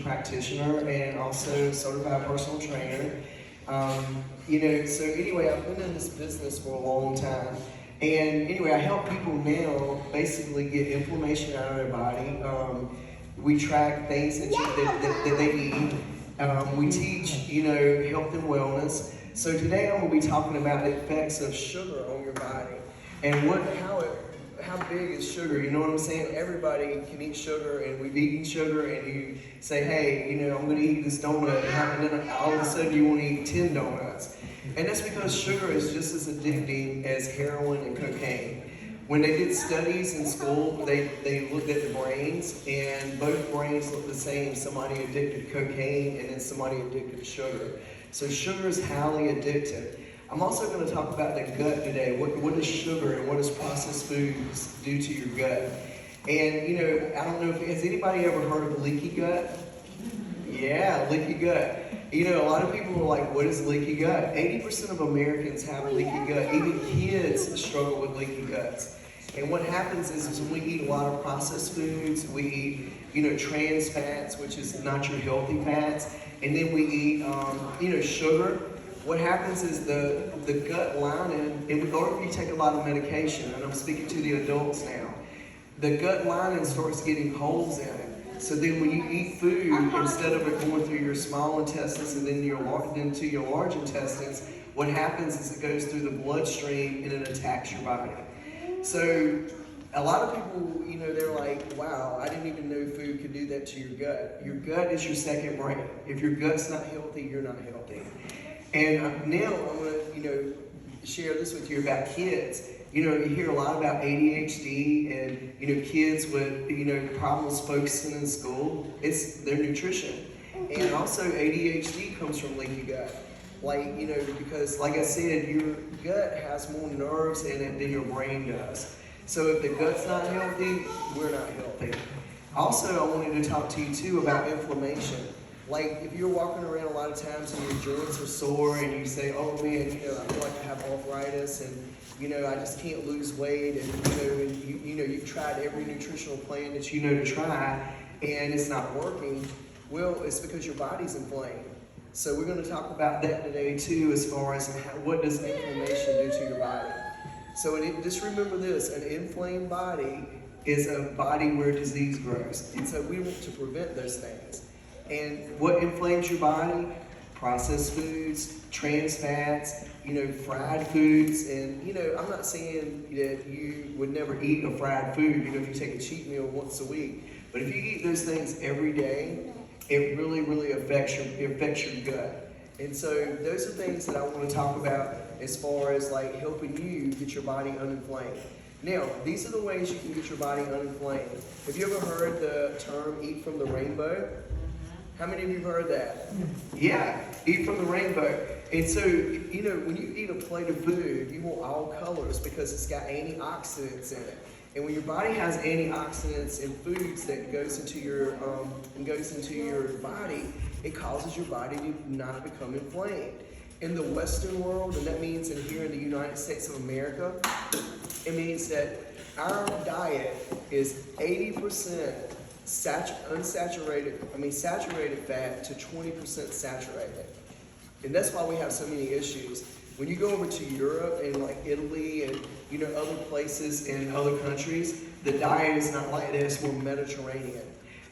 practitioner and also certified personal trainer. So anyway, I've been in this business for a long time. And anyway, I help people now basically get inflammation out of their body. We track things that they eat. We teach, health and wellness. So today I'm going to be talking about the effects of sugar on your body and how big is sugar? You know what I'm saying? Everybody can eat sugar, and we've eaten sugar, and you say, hey, I'm going to eat this donut, and then all of a sudden you want to eat 10 donuts. And that's because sugar is just as addicting as heroin and cocaine. When they did studies in school, they looked at the brains, and both brains look the same. Somebody addicted to cocaine, and then somebody addicted to sugar. So sugar is highly addictive. I'm also going to talk about the gut today. What is sugar and what does processed foods do to your gut? And, I don't know has anybody ever heard of leaky gut? Yeah, leaky gut. A lot of people are like, what is leaky gut? 80% of Americans have leaky gut. Even kids struggle with leaky guts. And what happens is when we eat a lot of processed foods, we eat, trans fats, which is not your healthy fats, and then we eat, sugar. What happens is the gut lining, or if you take a lot of medication, and I'm speaking to the adults now, the gut lining starts getting holes in it. So then when you eat food, instead of it going through your small intestines and then into your large intestines, what happens is it goes through the bloodstream and it attacks your body. So a lot of people, they're like, wow, I didn't even know food could do that to your gut. Your gut is your second brain. If your gut's not healthy, you're not healthy. And now I'm going to, share this with you about kids. You hear a lot about ADHD and, kids with, problems focusing in school. It's their nutrition. And also ADHD comes from leaky gut. Because like I said, your gut has more nerves in it than your brain does. So if the gut's not healthy, we're not healthy. Also, I wanted to talk to you too about inflammation. Like if you're walking around a lot of times and your joints are sore and you say, oh man, I feel like I have arthritis and I just can't lose weight and you've tried every nutritional plan that to try and it's not working. Well, it's because your body's inflamed. So we're going to talk about that today too, as far as what does inflammation do to your body. So just remember this, an inflamed body is a body where disease grows. And so we want to prevent those things. And what inflames your body? Processed foods, trans fats, fried foods. And, I'm not saying that you would never eat a fried food, if you take a cheat meal once a week. But if you eat those things every day, it really, really affects your gut. And so those are things that I want to talk about as far as helping you get your body uninflamed. Now, these are the ways you can get your body uninflamed. Have you ever heard the term eat from the rainbow? How many of you have heard that? Yeah, eat from the rainbow. And so, when you eat a plate of food, you want all colors because it's got antioxidants in it. And when your body has antioxidants in foods that goes into your body, it causes your body to not become inflamed. In the Western world, and that means here in the United States of America, it means that our diet is 80% saturated fat to 20% saturated. And that's why we have so many issues. When you go over to Europe and Italy and other places in other countries, the diet is not like that, it's more Mediterranean.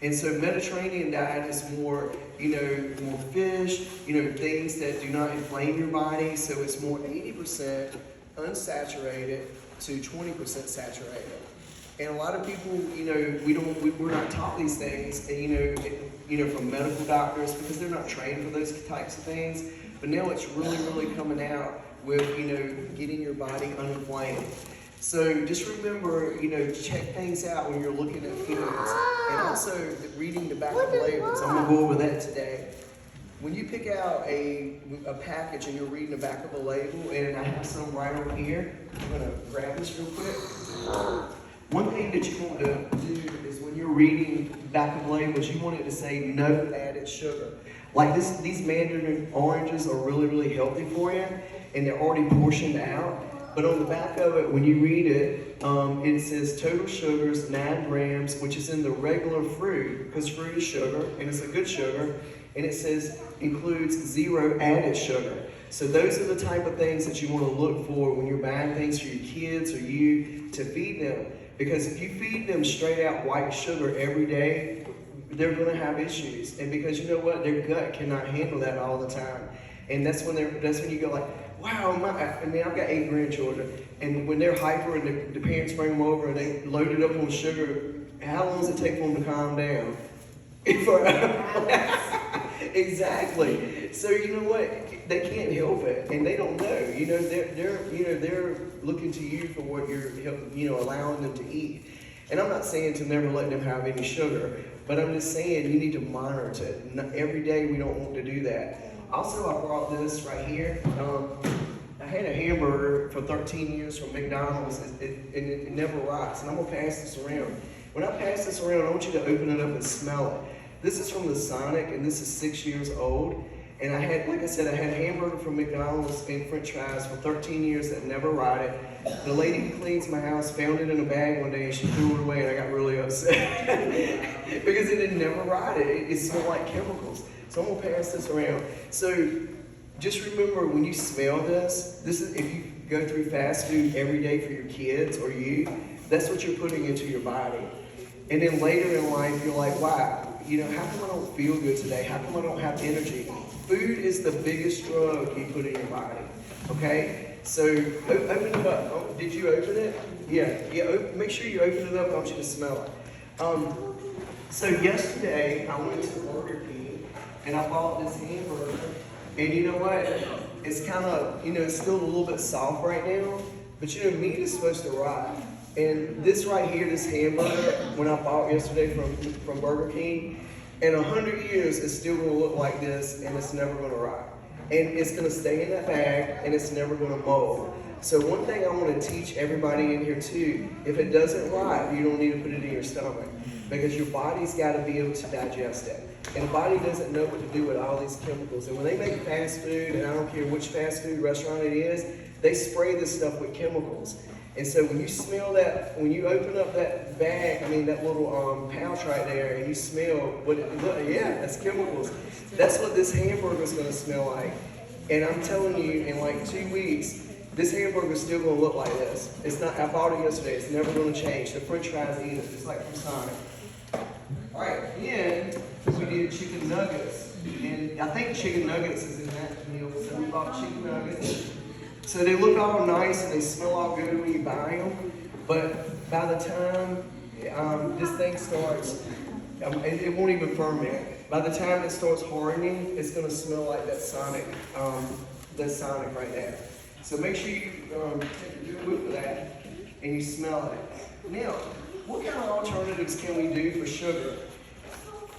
And so Mediterranean diet is more, more fish, things that do not inflame your body. So it's more 80% unsaturated to 20% saturated. And a lot of people, we're not taught these things, from medical doctors because they're not trained for those types of things. But now it's really, really coming out with, getting your body uninflamed. So just remember, check things out when you're looking at foods. And also reading the back of labels. I'm going to go over that today. When you pick out a package and you're reading the back of a label, and I have some right over here, I'm going to grab this real quick. One thing that you want to do is when you're reading back of labels, you want it to say no added sugar. These mandarin oranges are really, really healthy for you, and they're already portioned out. But on the back of it, when you read it, it says total sugars 9 grams, which is in the regular fruit, because fruit is sugar, and it's a good sugar. And it says includes 0 added sugar. So those are the type of things that you want to look for when you're buying things for your kids or you to feed them. Because if you feed them straight out white sugar every day, they're going to have issues. And because you know what, their gut cannot handle that all the time. And that's when you go like, wow, I've got 8 grandchildren, and when they're hyper and the parents bring them over and they load it up on sugar, how long does it take for them to calm down? Exactly. So you know what? They can't help it, and they don't know. They're looking to you for what you're allowing them to eat. And I'm not saying to never let them have any sugar, but I'm just saying you need to monitor it. Every day we don't want to do that. Also, I brought this right here. I had a hamburger for 13 years from McDonald's, and it never rots. And I'm gonna pass this around. When I pass this around, I want you to open it up and smell it. This is from the Sonic, and this is 6 years old. And I had hamburger from McDonald's and French fries for 13 years that never rotted. The lady who cleans my house found it in a bag one day and she threw it away, and I got really upset because it had never rotted. It smelled like chemicals. So I'm gonna pass this around. So just remember, when you smell this is if you go through fast food every day for your kids or you, that's what you're putting into your body. And then later in life, you're like, wow, how come I don't feel good today? How come I don't have energy? Food is the biggest drug you put in your body, okay? So open it up. Oh, did you open it? Yeah. Make sure you open it up. I want you to smell it. So yesterday, I went to Burger King, and I bought this hamburger. And you know what? It's kind of, it's still a little bit soft right now, but meat is supposed to rot. And this right here, this hamburger, when I bought yesterday from Burger King, in 100 years, it's still going to look like this, and it's never going to rot. And it's going to stay in that bag, and it's never going to mold. So one thing I want to teach everybody in here too, if it doesn't rot, you don't need to put it in your stomach, because your body's got to be able to digest it. And the body doesn't know what to do with all these chemicals. And when they make fast food, and I don't care which fast food restaurant it is, they spray this stuff with chemicals. And so when you smell that, when you open up that bag, that little pouch right there, and you smell that's chemicals. That's what this hamburger is going to smell like. And I'm telling you, in like 2 weeks, this hamburger is still going to look like this. It's not. I bought it yesterday. It's never going to change. The French fries either, just like from Sonic. All right, then we did chicken nuggets, and I think chicken nuggets is in that meal. So we bought chicken nuggets. So they look all nice and they smell all good when you buy them, but by the time this thing starts, it won't even ferment. By the time it starts hardening, it's going to smell like that Sonic right there. So make sure you take a good whiff of that and you smell it. Now, what kind of alternatives can we do for sugar?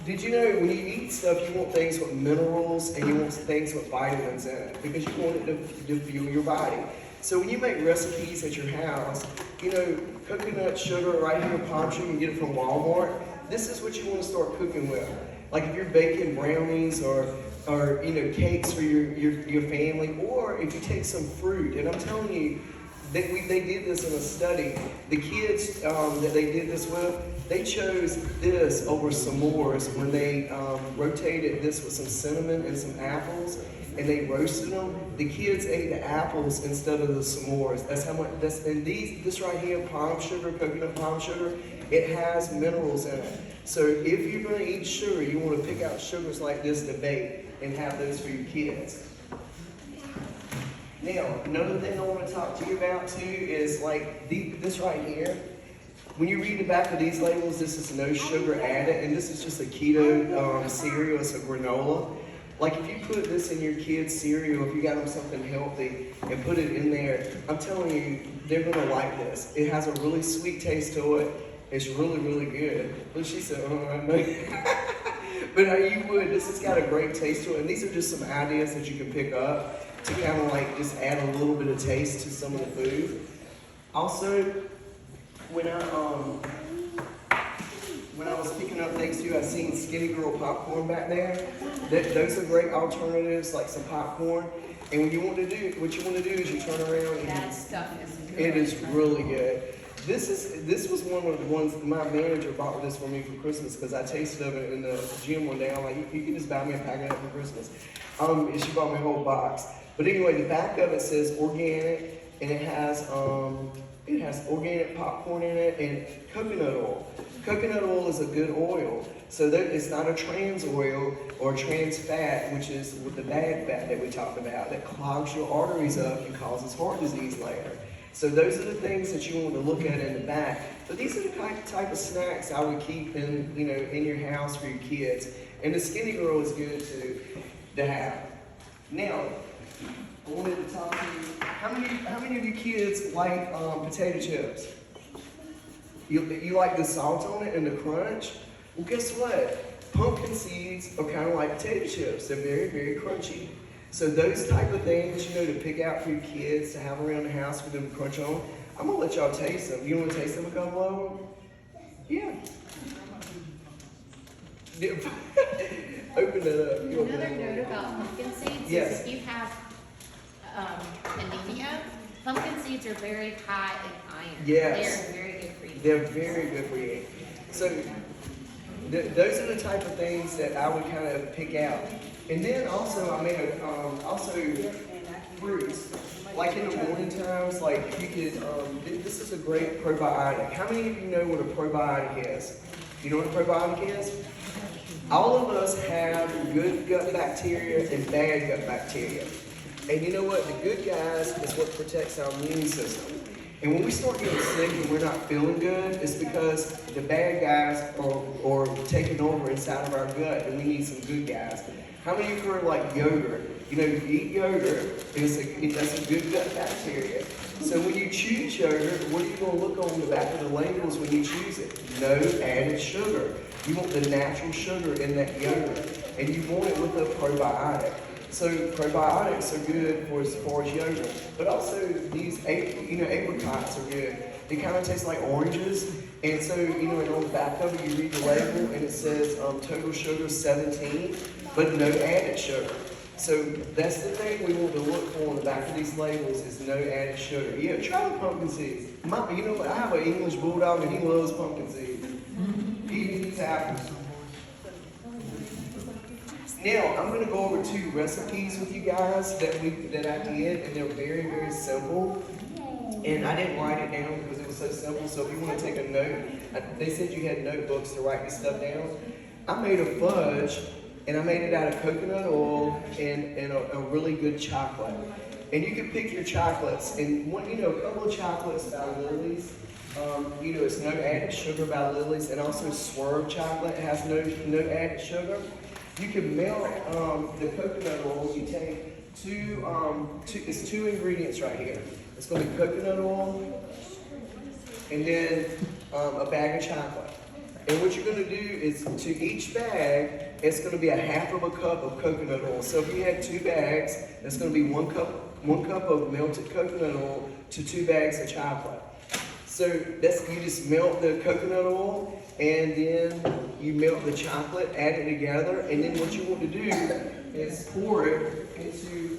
Did you know when you eat stuff, you want things with minerals and you want things with vitamins in it because you want it to fuel your body. So when you make recipes at your house, coconut sugar right here, palm sugar, you can get it from Walmart. This is what you want to start cooking with. Like if you're baking brownies or cakes for your family, or if you take some fruit, and I'm telling you, they did this in a study. The kids that they did this with, they chose this over s'mores when they rotated this with some cinnamon and some apples, and they roasted them. The kids ate the apples instead of the s'mores. That's how much. This right here, palm sugar, coconut palm sugar, it has minerals in it. So if you're going to eat sugar, you want to pick out sugars like this to bake and have those for your kids. Now, another thing I want to talk to you about too is like this right here. When you read the back of these labels, this is no sugar added, and this is just a keto cereal. It's a granola. Like if you put this in your kids' cereal, if you got them something healthy and put it in there, I'm telling you, they're going to like this. It has a really sweet taste to it. It's really, really good. But she said, I know. But you would. This has got a great taste to it. And these are just some ideas that you can pick up to kind of like just add a little bit of taste to some of the food. Also, when when I was picking up things too, I seen Skinny Girl popcorn back there. Those are great alternatives, like some popcorn. And what you want to do is you turn around and That stuff is good. it is really good. This was one of the ones my manager bought this for me for Christmas because I tasted of it in the gym one day. I'm like, you can just buy me a packet of it for Christmas. And she bought me a whole box. But anyway, the back of it says organic, and it has organic popcorn in it and coconut oil. Coconut oil is a good oil, so that it's not a trans oil or trans fat, which is with the bad fat that we talked about that clogs your arteries up and causes heart disease later. So those are the things that you want to look at in the back. But these are the type of snacks I would keep in your house for your kids. And the Skinny Girl is good to have. Now, I wanted to talk to you. How many of you kids like potato chips? You like the salt on it and the crunch? Well, guess what? Pumpkin seeds are kind of like potato chips. They're very, very crunchy. So those type of things, to pick out for your kids to have around the house for them to crunch on, I'm going to let y'all taste them. You want to taste them a couple of them? Yeah. Open it up. Another note about pumpkin seeds is if you have anemia, pumpkin seeds are very high in iron. Yes. They're very good for you. They're very good for you. So those are the type of things that I would kind of pick out. And then also I made also fruits. Like in the morning times, like if you could, this is a great probiotic. How many of you know what a probiotic is? You know what a probiotic is? All of us have good gut bacteria and bad gut bacteria. And you know what? The good guys is what protects our immune system. And when we start getting sick and we're not feeling good, it's because the bad guys are taking over inside of our gut and we need some good guys. How many of you heard like yogurt? You eat yogurt, that's a good gut bacteria. So when you choose yogurt, what are you going to look on the back of the labels when you choose it? No added sugar. You want the natural sugar in that yogurt, and you want it with a probiotic. So probiotics are good for as far as yogurt, but also these apricots are good. They kind of taste like oranges, and so and on the back of it you read the label and it says total sugar 17, but no added sugar. So that's the thing we want to look for on the back of these labels is no added sugar. Yeah, try the pumpkin seeds. I have an English bulldog and he loves pumpkin seeds. He eats apples. Now, I'm going to go over 2 recipes with you guys that I did, and they're very, very simple. And I didn't write it down because it was so simple, so if you want to take a note, they said you had notebooks to write this stuff down. I made a fudge, and I made it out of coconut oil and a really good chocolate. And you can pick your chocolates, and a couple of chocolates by Lily's. It's no added sugar by Lily's, and also Swerve chocolate has no added sugar. You can melt the coconut oil. You take it's 2 ingredients right here. It's going to be coconut oil and then a bag of chocolate. And what you're going to do is to each bag, it's going to be a half of a cup of coconut oil. So if you had 2 bags, that's going to be 1 cup of melted coconut oil to 2 bags of chocolate. So you just melt the coconut oil and then you melt the chocolate, add it together, and then what you want to do is pour it into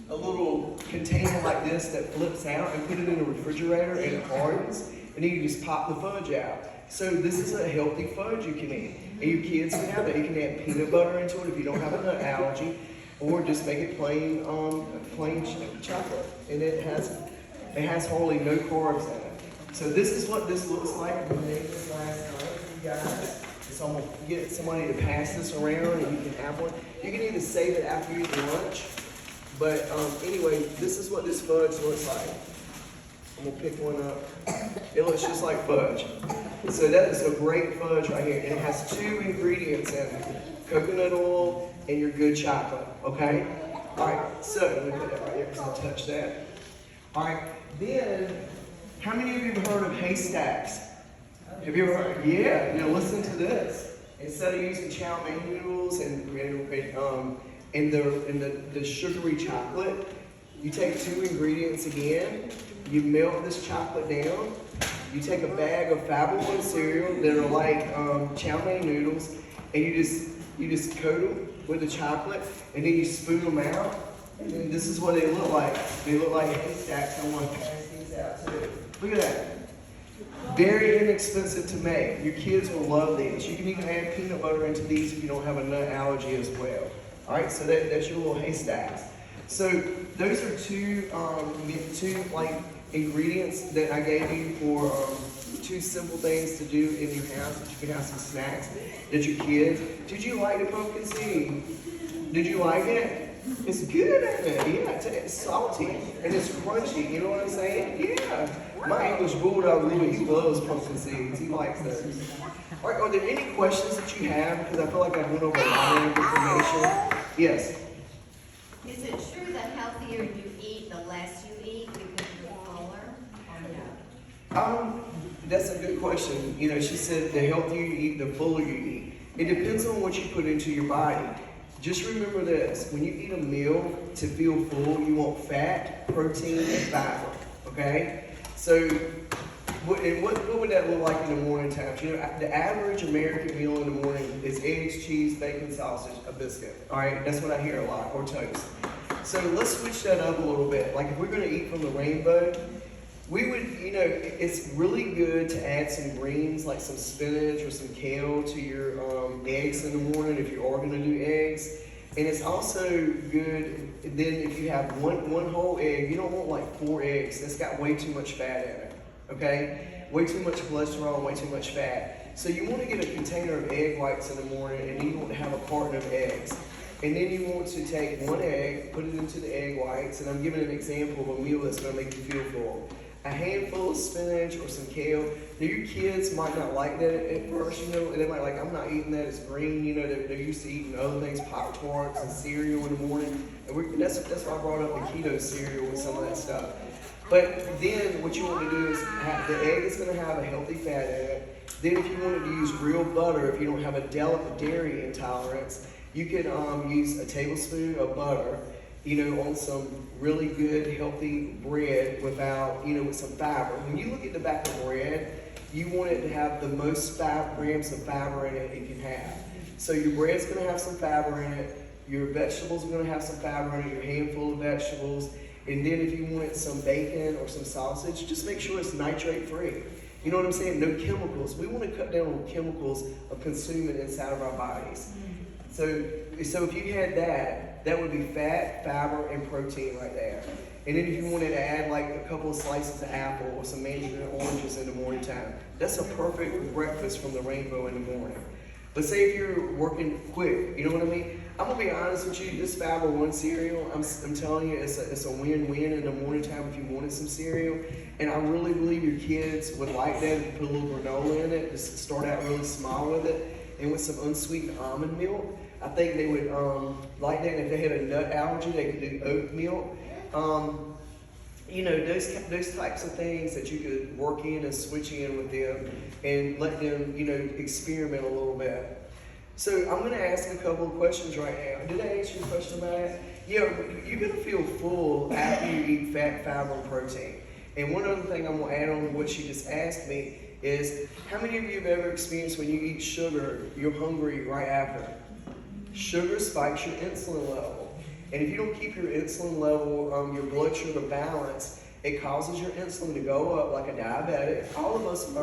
a little container like this that flips out and put it in the refrigerator and it hardens, and then you just pop the fudge out. So this is a healthy fudge you can eat. And your kids can have it. You can add peanut butter into it if you don't have a nut allergy, or just make it plain chocolate. And it has hardly no carbs in it. So this is what this looks like. We made this last night for you guys. So I'm going to get somebody to pass this around and you can have one. You can even save it after you eat lunch. But anyway, this is what this fudge looks like. I'm going to pick one up. It looks just like fudge. So that is a great fudge right here. And it has 2 ingredients in it. Coconut oil and your good chocolate. Okay? All right. So let me put that right there because I'll touch that. All right. Then, how many of you have heard of haystacks? Have you ever heard? Yeah. Now listen to this. Instead of using chow mein noodles and the sugary chocolate, you take 2 ingredients again. You melt this chocolate down, You take a bag of Fiber One cereal that are like chow mein noodles, and you just coat them with the chocolate, and then you spoon them out. And this is what they look like. They look like haystacks. I want to pass these out too. Look at that. Very inexpensive to make. Your kids will love these. You can even add peanut butter into these if you don't have a nut allergy as well. All right, so that's your little haystacks. So those are two like ingredients that I gave you for two simple things to do in your house that you can have some snacks that your kids. Did you like the pumpkin seed? Did you like it? It's good, isn't it? Yeah, it's salty and it's crunchy. You know what I'm saying? Yeah. My English bulldog Louis, he loves pumpkin seeds. He likes those. All right, are there any questions that you have? Because I feel like I went over a lot of information. Yes. Is it true that healthier you eat, the less you eat because you're fuller? Or no? That's a good question. You know, she said the healthier you eat, the fuller you eat. It depends on what you put into your body. Just remember this, when you eat a meal to feel full, you want fat, protein, and fiber, okay? So, what would that look like in the morning times? You know, the average American meal in the morning is eggs, cheese, bacon, sausage, a biscuit, all right? That's what I hear a lot, or toast. So let's switch that up a little bit. Like if we're gonna eat from the rainbow, we would, you know, it's really good to add some greens like some spinach or some kale to your eggs in the morning if you are going to do eggs. And it's also good then if you have one whole egg, you don't want like 4 eggs. That's got way too much fat in it, okay? Way too much cholesterol, way too much fat. So you want to get a container of egg whites in the morning, and then you want to have a carton of eggs. And then you want to take 1 egg, put it into the egg whites, and I'm giving an example of a meal that's going to make you feel full. A handful of spinach or some kale. Now your kids might not like that at first, you know, and they might like, I'm not eating that, it's green, you know, they're used to eating other things, Pop-Tarts and cereal in the morning. And that's why I brought up the keto cereal and some of that stuff. But then what you want to do is, the egg is going to have a healthy fat in it. Then if you wanted to use real butter, if you don't have a dairy intolerance, you can use a tablespoon of butter, you know, on some really good, healthy bread without, you know, with some fiber. When you look at the back of bread, you want it to have the most grams of fiber in it can have. So your bread's going to have some fiber in it. Your vegetables are going to have some fiber in it, your handful of vegetables. And then if you want some bacon or some sausage, just make sure it's nitrate free. You know what I'm saying? No chemicals. We want to cut down on chemicals of consuming inside of our bodies. So if you had that would be fat, fiber, and protein right there. And then if you wanted to add like a couple of slices of apple or some mandarin oranges in the morning time, that's a perfect breakfast from the rainbow in the morning. But say if you're working quick, you know what I mean? I'm gonna be honest with you, this Fiber One cereal, I'm telling you, it's a win-win in the morning time if you wanted some cereal. And I really believe your kids would like that if you put a little granola in it, just start out really small with it. And with some unsweetened almond milk, I think they would like that. And if they had a nut allergy, they could do oat milk. You know, those types of things that you could work in and switch in with them and let them, you know, experiment a little bit. So I'm going to ask a couple of questions right now. Did I answer your question about it? Yeah, you're going to feel full after you eat fat, fiber, and protein. And one other thing I'm going to add on to what she just asked me is, how many of you have ever experienced when you eat sugar, you're hungry right after? Sugar spikes your insulin level. And if you don't keep your insulin level, your blood sugar balanced, it causes your insulin to go up like a diabetic. All of us,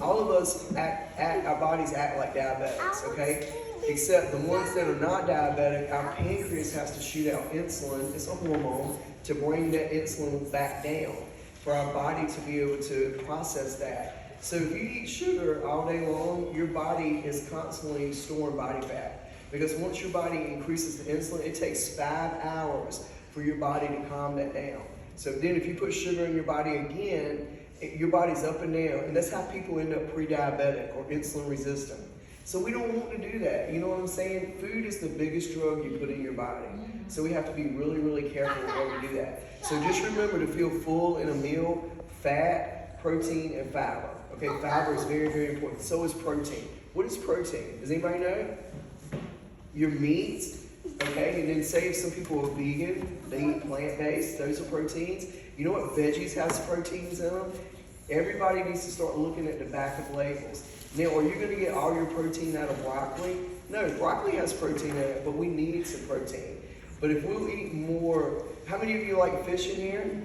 our bodies act like diabetics, okay? Except the ones that are not diabetic, our pancreas has to shoot out insulin, it's a hormone, to bring that insulin back down for our body to be able to process that. So if you eat sugar all day long, your body is constantly storing body fat. Because once your body increases the insulin, it takes 5 hours for your body to calm that down. So then if you put sugar in your body again, your body's up and down. And that's how people end up pre-diabetic or insulin resistant. So we don't want to do that. You know what I'm saying? Food is the biggest drug you put in your body. So we have to be really, really careful when we do that. So just remember to feel full in a meal, fat, protein, and fiber. Okay, fiber is very, very important. So is protein. What is protein? Does anybody know? Your meats, okay? And then say if some people are vegan, they eat plant-based, those are proteins. You know what veggies has proteins in them? Everybody needs to start looking at the back of labels. Now, are you going to get all your protein out of broccoli? No, broccoli has protein in it, but we need some protein. But if we'll eat more, how many of you like fish in here?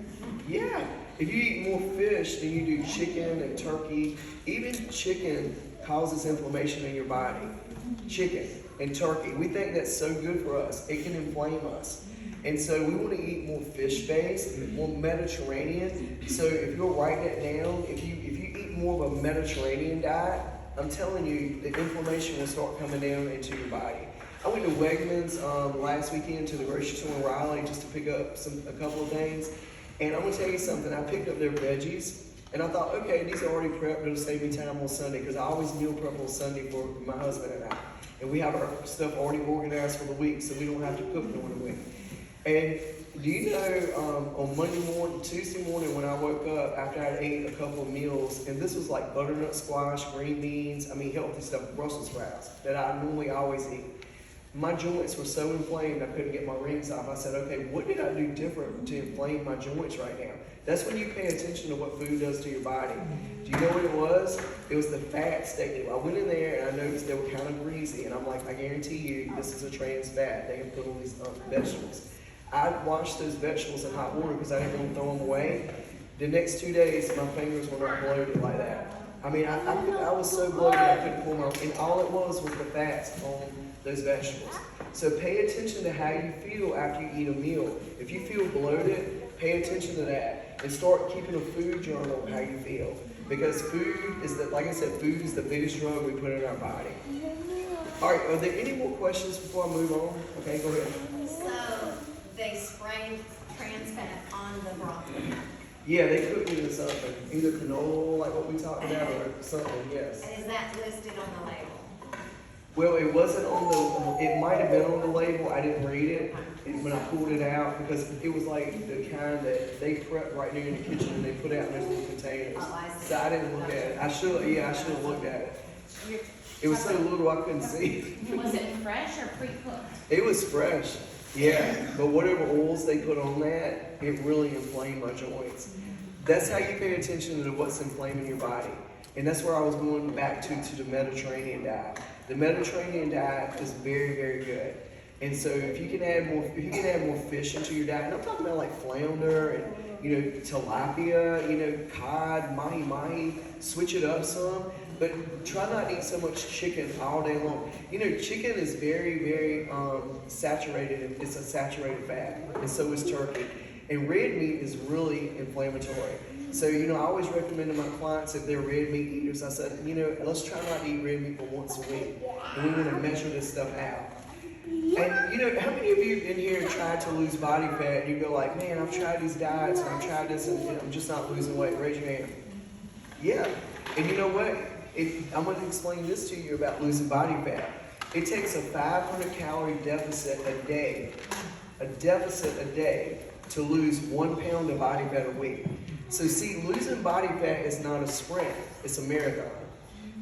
Yeah. If you eat more fish than you do chicken and turkey, even chicken causes inflammation in your body. Chicken and turkey. We think that's so good for us. It can inflame us. And so we want to eat more fish-based, more Mediterranean. So if you'll write that down, if you eat more of a Mediterranean diet, I'm telling you, the inflammation will start coming down into your body. I went to Wegmans last weekend to the grocery store in Raleigh just to pick up a couple of things. And I'm going to tell you something. I picked up their veggies, and I thought, okay, these are already prepped. It'll save me time on Sunday, because I always meal prep on Sunday for my husband and I. And we have our stuff already organized for the week, so we don't have to cook during the week. And do you know, on Monday morning, Tuesday morning, when I woke up after I'd ate a couple of meals, and this was like butternut squash, green beans, I mean healthy stuff, Brussels sprouts, that I normally always eat. My joints were so inflamed I couldn't get my rings off. I said, okay, what did I do different to inflame my joints right now? That's when you pay attention to what food does to your body. Do you know what it was? It was the fats. I went in there and I noticed they were kind of greasy, and I'm like, I guarantee you this is a trans fat. They have put on these vegetables. I washed those vegetables in hot water because I didn't want to throw them away. The next 2 days, my fingers were not bloated like that. I mean, I was so bloated I couldn't pull my, and all it was the fats on those vegetables. So pay attention to how you feel after you eat a meal. If you feel bloated, pay attention to that and start keeping a food journal of how you feel. Because food is like I said, food is the biggest drug we put in our body. All right, are there any more questions before I move on? Okay, go ahead. So they sprayed trans fat on the broccoli. Yeah, they cooked it in something, either canola, like what we talked about, or something, yes. And is that listed on the label? Well, it wasn't on it might have been on the label. I didn't read it when I pulled it out, because it was like the kind that they prep right there in the kitchen and they put out in those little containers. Oh, I see. So I didn't look at it. I should have looked at it. It was so little I couldn't see. Was it fresh or pre-cooked? It was fresh, yeah. But whatever oils they put on that, it really inflamed my joints. That's how you pay attention to what's inflaming your body. And that's where I was going back to the Mediterranean diet. The Mediterranean diet is very, very good. And so if you can add more fish into your diet, and I'm talking about like flounder and tilapia, cod, mahi-mahi, switch it up some, but try not to eat so much chicken all day long. Chicken is very, very saturated. It's a saturated fat, and so is turkey. And red meat is really inflammatory. So, I always recommend to my clients, if they're red meat eaters, I said, let's try not to eat red meat but once a week. And we want to measure this stuff out. And, how many of you in here tried to lose body fat and you go like, man, I've tried these diets and I've tried this and I'm just not losing weight? Raise your hand. Yeah. And you know what? I'm going to explain this to you about losing body fat. It takes a 500 calorie deficit a day to lose 1 pound of body fat a week. So see, losing body fat is not a sprint, it's a marathon.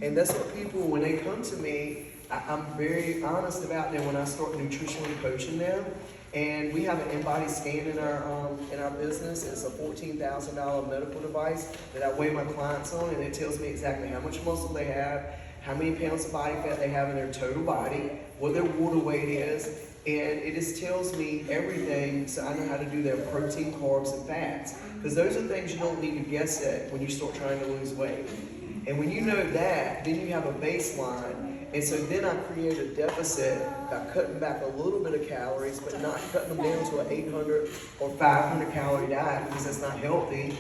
And that's what people, when they come to me, I'm very honest about them when I start nutritionally coaching them. And we have an in-body scan in our business. It's a $14,000 medical device that I weigh my clients on, and it tells me exactly how much muscle they have, how many pounds of body fat they have in their total body, what their water weight is, and it just tells me everything, so I know how to do their protein, carbs, and fats. Because those are things you don't need to guess at when you start trying to lose weight. And when you know that, then you have a baseline. And so then I create a deficit by cutting back a little bit of calories, but not cutting them down to an 800 or 500 calorie diet, because that's not healthy.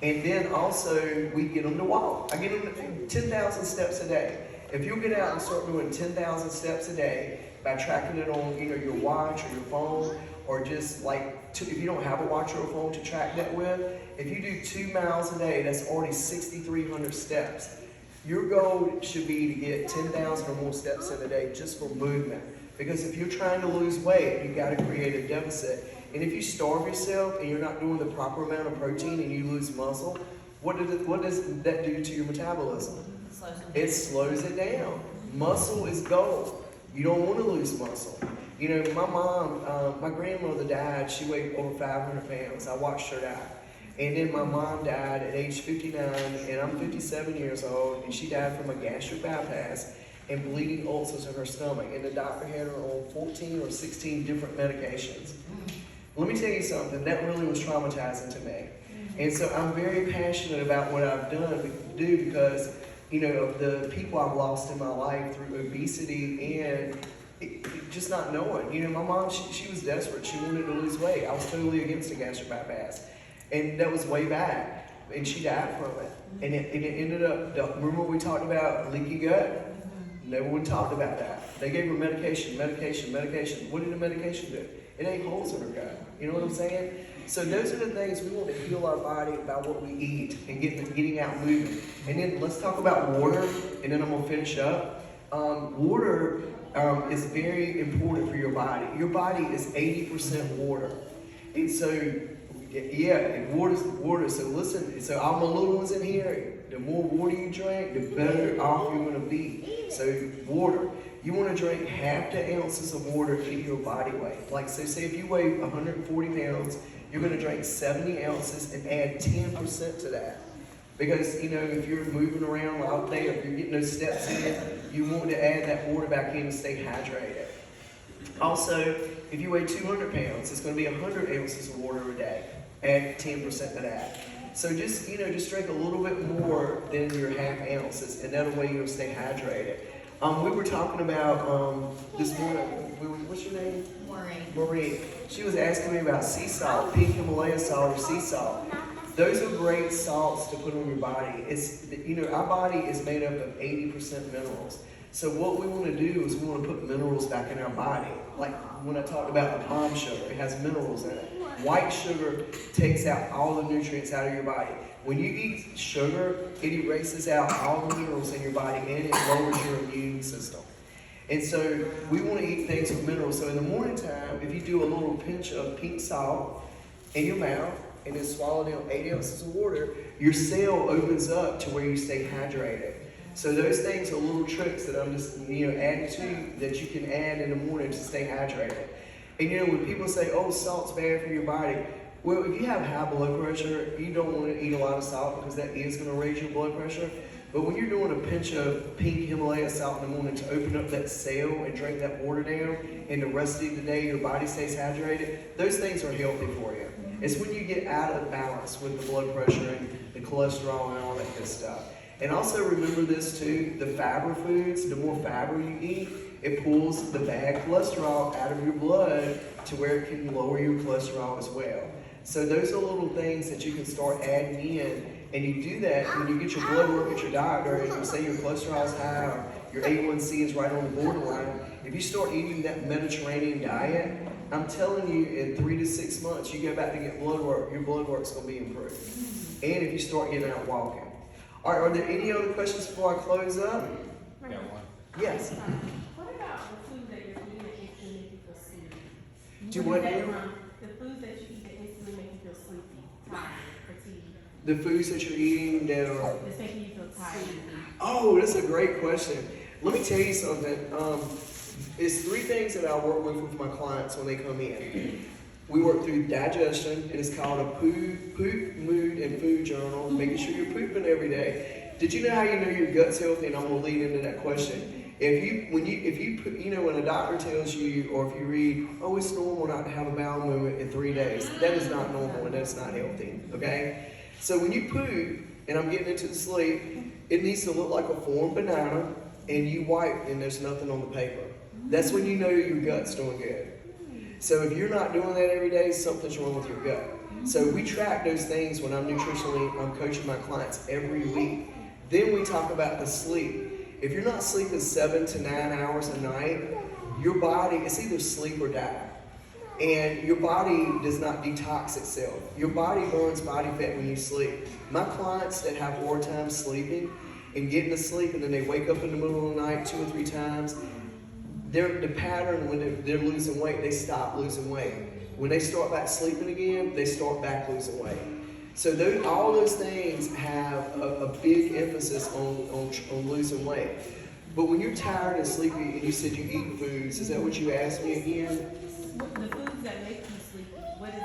And then also we get them to walk. I get them to 10,000 steps a day. If you get out and start doing 10,000 steps a day by tracking it on either your watch or your phone, or just if you don't have a watch or a phone to track that with, if you do 2 miles a day, that's already 6,300 steps. Your goal should be to get 10,000 or more steps in a day just for movement. Because if you're trying to lose weight, you got to create a deficit. And if you starve yourself and you're not doing the proper amount of protein and you lose muscle, what does that do to your metabolism? It slows it down. Muscle is gold. You don't want to lose muscle. My mom, my grandmother died. She weighed over 500 pounds. I watched her die. And then my mom died at age 59, and I'm 57 years old, and she died from a gastric bypass and bleeding ulcers in her stomach. And the doctor had her on 14 or 16 different medications. Let me tell you something, that really was traumatizing to me. And so I'm very passionate about what I've done because, you know, of the people I've lost in my life through obesity and just not knowing. You know, my mom, she was desperate. She wanted to lose weight. I was totally against a gastric bypass. And that was way back. And she died from it. And it ended up, remember we talked about leaky gut? No one talked about that. They gave her medication. What did the medication do? It ate holes in her gut. You know what I'm saying? So those are the things we want to heal our body about what we eat and getting out moving. And then let's talk about water, and then I'm going to finish up. Water is very important for your body. Your body is 80% water. And so, yeah, water. So listen, so all my little ones in here, the more water you drink, the better off you're going to be. So water. You want to drink half the ounces of water in your body weight. Like, so say if you weigh 140 pounds, you're going to drink 70 ounces and add 10% to that. Because, you know, if you're moving around all day, if you're getting those steps in, you want to add that water back in and stay hydrated. Also, if you weigh 200 pounds, it's going to be 100 ounces of water a day. Add 10% to that. So just, you know, just drink a little bit more than your half ounces, and that way you'll stay hydrated. We were talking about this morning, what's your name? Maureen. She was asking me about sea salt, pink Himalaya salt or sea salt. Those are great salts to put on your body. It's, you know, our body is made up of 80% minerals. So what we want to do is we want to put minerals back in our body. Like when I talked about the palm sugar, it has minerals in it. White sugar takes out all the nutrients out of your body. When you eat sugar, it erases out all the minerals in your body and it lowers your immune system. And so we want to eat things with minerals. So in the morning time, if you do a little pinch of pink salt in your mouth and then swallow down 8 ounces of water, your cell opens up to where you stay hydrated. So those things are little tricks that I'm just, you know, adding to that you can add in the morning to stay hydrated. And you know, when people say, oh, salt's bad for your body, well, if you have high blood pressure, you don't want to eat a lot of salt because that is going to raise your blood pressure. But when you're doing a pinch of pink Himalaya salt in the morning to open up that cell and drink that water down, and the rest of the day your body stays hydrated, those things are healthy for you. It's when you get out of balance with the blood pressure and the cholesterol and all that good stuff. And also remember this too, the fiber foods, the more fiber you eat, it pulls the bad cholesterol out of your blood to where it can lower your cholesterol as well. So those are little things that you can start adding in. And you do that when you get your blood work at your doctor, and you say your cholesterol is high or your A1C is right on the borderline. If you start eating that Mediterranean diet, I'm telling you, in 3 to 6 months, you go back to get blood work, your blood work's going to be improved. And if you start getting out walking. All right, are there any other questions before I close up? Got one. Yes. What about the food that you're eating that instantly make you feel sleepy? Do what? The foods that you eat that instantly make you feel sleepy, tired, fatigued. The foods that you're eating that are... It's making you feel tired. Oh, that's a great question. Let me tell you something. It's 3 things that I work with my clients when they come in. We work through digestion, and it's called a poop, mood, and food journal, making sure you're pooping every day. Did you know how you know your gut's healthy? And I'm going to lead into that question. When a doctor tells you, or if you read, oh, it's normal not to have a bowel movement in 3 days, that is not normal and that's not healthy, okay? So when you poop, and I'm getting into the sleep, it needs to look like a formed banana, and you wipe and there's nothing on the paper. That's when you know your gut's doing good. So if you're not doing that every day, something's wrong with your gut. So we track those things when I'm coaching my clients every week. Then we talk about the sleep. If you're not sleeping 7 to 9 hours a night, your body, it's either sleep or die. And your body does not detox itself. Your body burns body fat when you sleep. My clients that have a hard time sleeping and getting to sleep, and then they wake up in the middle of the night 2 or 3 times, the pattern when they're losing weight, they stop losing weight. When they start back sleeping again, they start back losing weight. So all those things have a big emphasis on losing weight. But when you're tired and sleepy and you said you eat foods, is that what you asked me again? The foods that make you sleepy. What is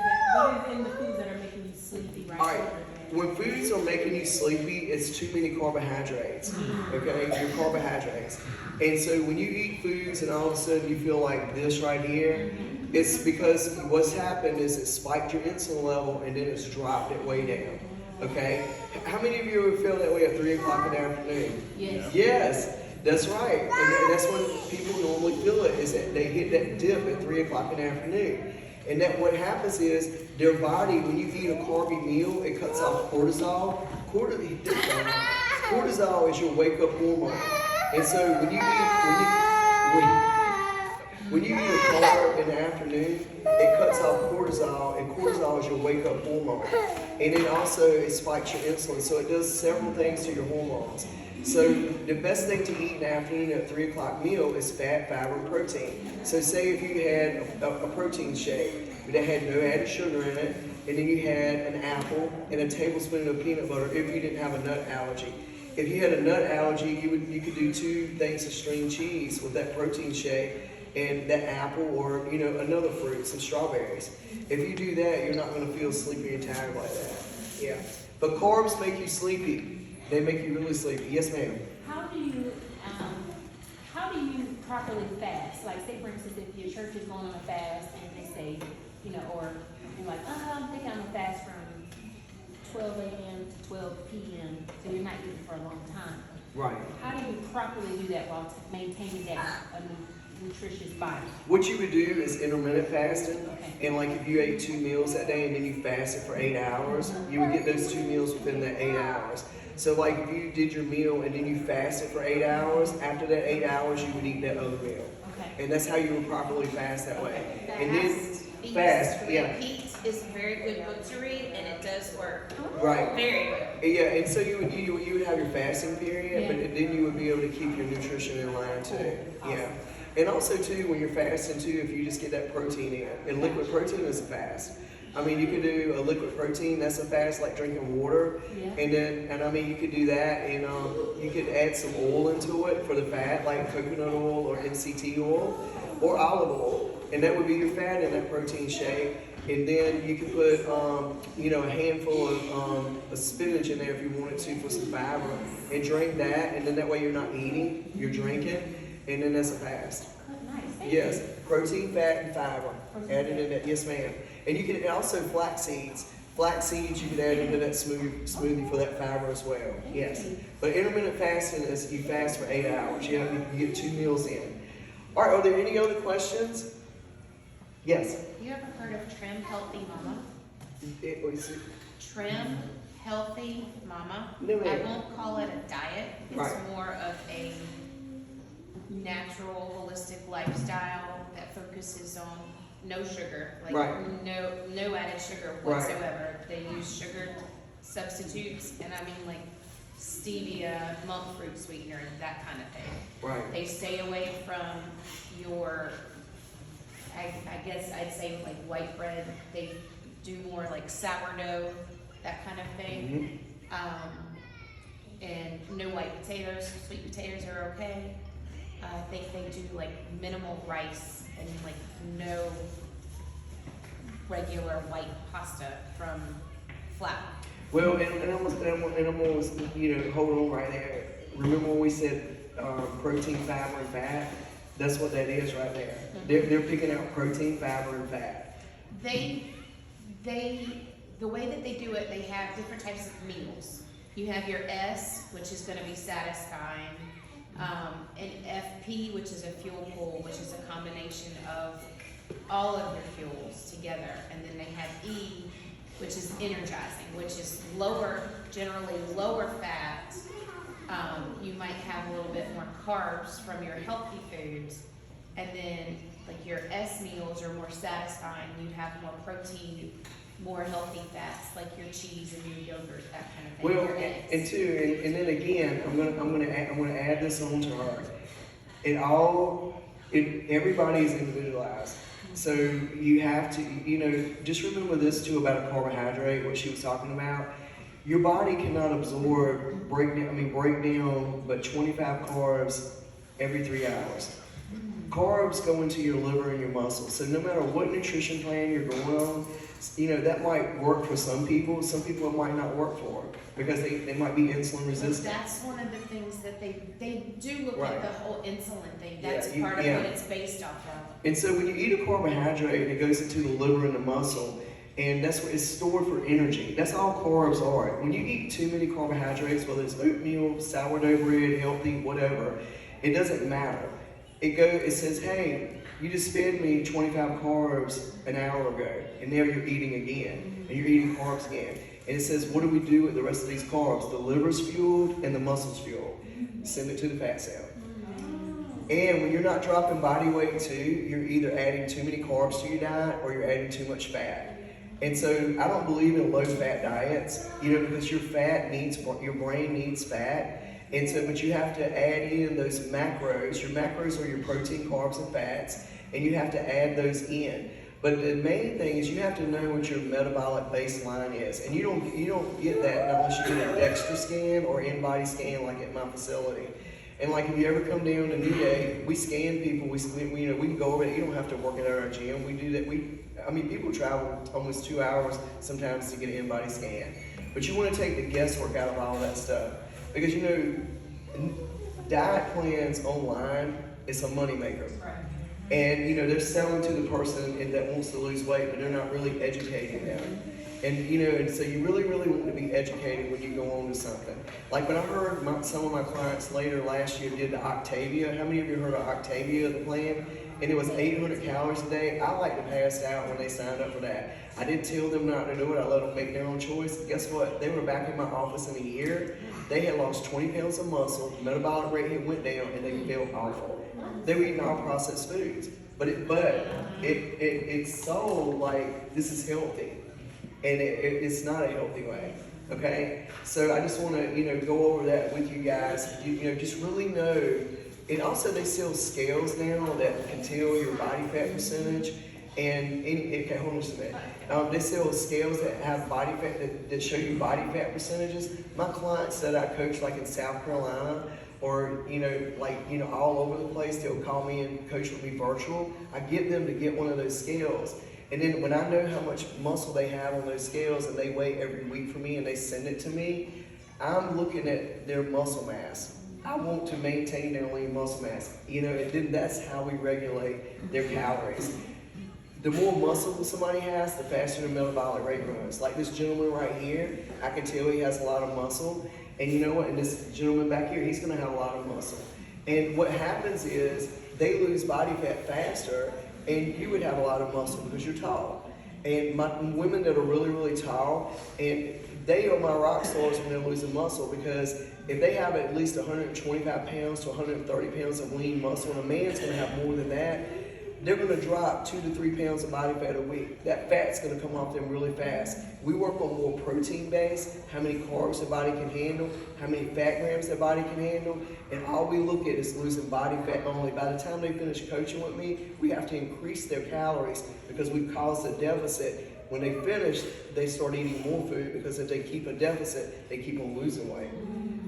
in the foods that are making you sleepy? sleepy, right? All right. When foods are making you sleepy, it's too many carbohydrates. Okay, your carbohydrates. And so when you eat foods and all of a sudden you feel like this right here, it's because what's happened is it spiked your insulin level and then it's dropped it way down. Okay? How many of you ever feel that way at 3 o'clock in the afternoon? Yes. Yes, that's right. And that's when people normally feel it, is that they hit that dip at 3 o'clock in the afternoon. And that what happens is their body, when you eat a carby meal, it cuts off cortisol. Cortisol is your wake up hormone. And so when you eat a carb in the afternoon, it cuts off cortisol, and cortisol is your wake up hormone. And then also it spikes your insulin. So it does several things to your hormones. So the best thing to eat in the afternoon at 3 o'clock meal is fat, fiber, and protein. So say if you had a protein shake that had no added sugar in it, and then you had an apple and a tablespoon of peanut butter if you didn't have a nut allergy. If you had a nut allergy, you could do 2 things of string cheese with that protein shake and that apple or another fruit, some strawberries. If you do that, you're not going to feel sleepy and tired like that. Yeah. But carbs make you sleepy. They make you really sleepy. Yes, ma'am. How do you properly fast? Like, say for instance, if your church is going on a fast and they say, or you're like, I'm thinking I'm gonna fast from 12 a.m. to 12 p.m. So you're not eating for a long time. Right. How do you properly do that while maintaining that nutritious body? What you would do is intermittent fasting. Okay. And like if you ate 2 meals that day and then you fasted for 8 hours, you would get those 2 meals within that 8 hours. So like if you did your meal and then you fasted for 8 hours, after that 8 hours you would eat that other meal. Okay. And that's how you would properly fast that way. And then Fast, yeah. Repeat is a very good book to read, and it does work. Right. Very good. Yeah, and so you would have your fasting period, Yeah. but then you would be able to keep your nutrition in line too. Yeah. And also too, when you're fasting too, if you just get that protein in, and liquid protein is a fast. I mean, you could do a liquid protein, that's a fast, like drinking water. Yeah. And I mean, you could do that, and you could add some oil into it for the fat, like coconut oil or MCT oil or olive oil. And that would be your fat in that protein shake. And then you could put, a handful of spinach in there if you wanted to for some fiber, and drink that. And then that way you're not eating, you're drinking, and then that's a fast. Nice. Thank Yes, you. protein, fat, and fiber. Added in that, yes, ma'am. And you can also flax seeds. Flax seeds you can add into that smoothie for that fiber as well. Yes. But intermittent fasting is you fast for 8 hours. You get 2 meals in. All right. Are there any other questions? Yes. You ever heard of Trim Healthy Mama? Is it- Trim Healthy Mama? No, I ma'am. won't call it a diet. It's Right. more of a natural, holistic lifestyle that focuses on no sugar, like Right. no added sugar Right. whatsoever. They use sugar substitutes, and I mean like stevia, monk fruit sweetener, and that kind of thing. Right. They stay away from your, I guess I'd say like white bread. They do more like sourdough, that kind of thing. And no white potatoes. Sweet potatoes are okay. I think they do like minimal rice and like no regular white pasta from flour. Well, and almost, hold on right there. Remember when we said protein, fiber, and fat? That's what that is right there. They're picking out protein, fiber, and fat. The way that they do it, they have different types of meals. You have your S, which is going to be satisfying, an FP, which is a fuel pool, which is a combination of all of your fuels together, and then they have E, which is energizing, which is generally lower fat. You might have a little bit more carbs from your healthy foods, and then like your S meals are more satisfying. You'd have more protein, more healthy fats, like your cheese and your yogurt, that kind of thing. Well, your eggs. and then again, I'm gonna add this on to her. Everybody is individualized. So you have to, just remember this too about a carbohydrate, what she was talking about. Your body cannot break down but 25 carbs every 3 hours. Carbs go into your liver and your muscles. So no matter what nutrition plan you're going on, that might work for some people. Some people it might not work for because they might be insulin resistant. That's one of the things that they do look Right. at the whole insulin thing. That's Yeah, part of yeah. what it's based off of. And so when you eat a carbohydrate, it goes into the liver and the muscle, and that's what it's stored for energy. That's all carbs are. When you eat too many carbohydrates, whether it's oatmeal, sourdough bread, healthy, whatever, it doesn't matter. It says, hey, you just fed me 25 carbs an hour ago, and now you're eating again, and you're eating carbs again. And it says, what do we do with the rest of these carbs? The liver's fueled and the muscle's fueled. Send it to the fat cell. And when you're not dropping body weight too, you're either adding too many carbs to your diet or you're adding too much fat. And so I don't believe in low-fat diets, because your brain needs fat. And so, but you have to add in those macros. Your macros are your protein, carbs, and fats, and you have to add those in. But the main thing is you have to know what your metabolic baseline is, and you don't get that unless you get an DEXA scan or in-body scan like at my facility. And like if you ever come down to New Day, we scan people. We can go over it. You don't have to work it at our gym. We do that. People travel almost 2 hours sometimes to get an in-body scan. But you want to take the guesswork out of all that stuff. Because diet plans online is a moneymaker. And they're selling to the person that wants to lose weight, but they're not really educating them. And so you really, really want to be educated when you go on to something. Like when I heard some of my clients later last year did the Octavia. How many of you heard of Octavia, the plan? And it was 800 calories a day. I like to pass out when they signed up for that. I didn't tell them not to do it. I let them make their own choice. Guess what? They were back in my office in a year. They had lost 20 pounds of muscle. Metabolic rate had went down, and they felt awful. They were eating all processed foods, but it's sold like this is healthy, and it's not a healthy way. Okay, so I just want to go over that with you guys. Just really know. And also they sell scales now that can tell your body fat percentage. Okay, hold on just a minute. They sell scales that have body fat that show you body fat percentages. My clients that I coach like in South Carolina or all over the place, they'll call me and coach with me virtual. I get them to get one of those scales. And then when I know how much muscle they have on those scales and they weigh every week for me and they send it to me, I'm looking at their muscle mass. I want to maintain their lean muscle mass, and then that's how we regulate their calories. The more muscle somebody has, the faster the metabolic rate runs. Like this gentleman right here, I can tell he has a lot of muscle. And you know what? And this gentleman back here, he's going to have a lot of muscle. And what happens is they lose body fat faster, and you would have a lot of muscle because you're tall. And women that are really, really tall, and they are my rock stars when they're losing muscle, because if they have at least 125 pounds to 130 pounds of lean muscle, and a man's going to have more than that, they're going to drop 2 to 3 pounds of body fat a week. That fat's going to come off them really fast. We work on more protein base, how many carbs their body can handle, how many fat grams their body can handle, and all we look at is losing body fat only. By the time they finish coaching with me, we have to increase their calories because we've caused a deficit. When they finish, they start eating more food because if they keep a deficit, they keep on losing weight.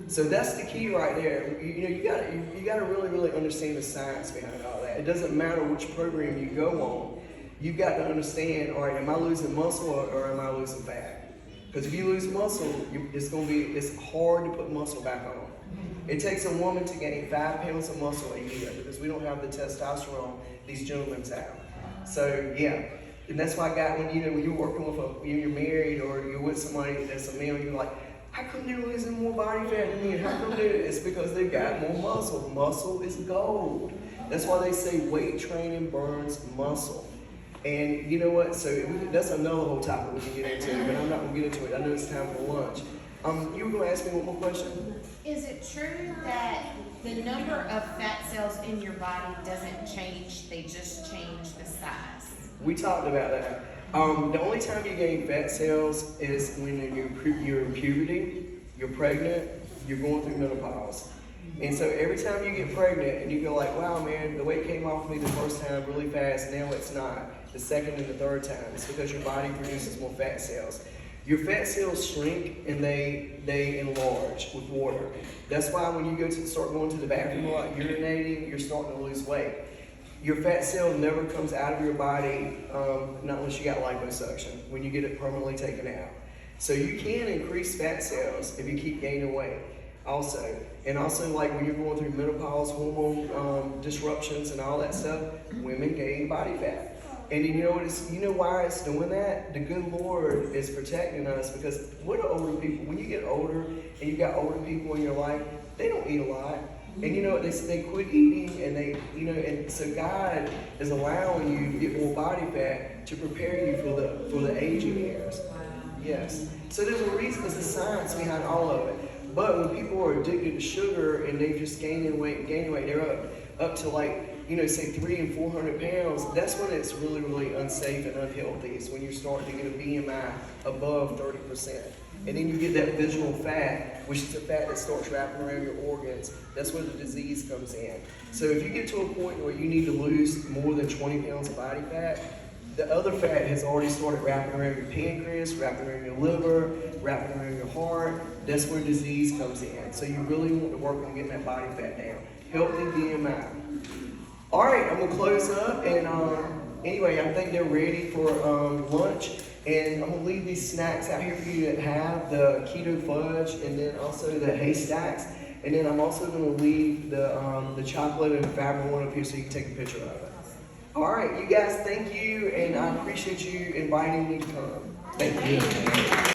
So that's the key right there. You got to really, really understand the science behind all that. It doesn't matter which program you go on. You've got to understand, all right, am I losing muscle or am I losing fat? Because if you lose muscle, it's hard to put muscle back on. It takes a woman to gain 5 pounds of muscle a year because we don't have the testosterone these gentlemen have. So yeah. And that's why when you're working with you're married or you're with somebody that's a male, you're like, how come they're losing more body fat than me? And how come it's because they've got more muscle. Muscle is gold. That's why they say weight training burns muscle. And you know what? So that's another whole topic we can get into, but I'm not going to get into it. I know it's time for lunch. You were going to ask me one more question? Is it true that the number of fat cells in your body doesn't change, they just change the size? We talked about that. The only time you gain fat cells is when you're in puberty, you're pregnant, you're going through menopause. And so every time you get pregnant and you go like, wow man, the weight came off me the first time really fast, now it's not. The second and the third time, it's because your body produces more fat cells. Your fat cells shrink and they enlarge with water. That's why when you start going to the bathroom a lot, urinating, you're starting to lose weight. Your fat cell never comes out of your body, not unless you got liposuction, when you get it permanently taken out. So you can increase fat cells if you keep gaining weight also. And also, like when you're going through menopause, hormone disruptions and all that stuff, women gain body fat. And you know what you know why it's doing that? The good Lord is protecting us, because what are older people? When you get older and you got older people in your life, they don't eat a lot. And you know, they quit eating, and and so God is allowing you to get more body fat to prepare you for the aging years. Wow. Yes. So there's a reason, there's a science behind all of it. But when people are addicted to sugar and they're just gaining weight, they're up to like, say 300 and 400 pounds, that's when it's really, really unsafe and unhealthy. It's when you start to get a BMI above 30%. And then you get that visual fat, which is the fat that starts wrapping around your organs. That's where the disease comes in. So if you get to a point where you need to lose more than 20 pounds of body fat, the other fat has already started wrapping around your pancreas, wrapping around your liver, wrapping around your heart. That's where disease comes in. So you really want to work on getting that body fat down. Healthy BMI. All right, I'm going to close up. And anyway, I think they're ready for lunch. And I'm going to leave these snacks out here for you to have, the keto fudge and then also the haystacks. And then I'm also going to leave the chocolate and fabric one up here so you can take a picture of it. All right, you guys, thank you. And I appreciate you inviting me to come. Thank you.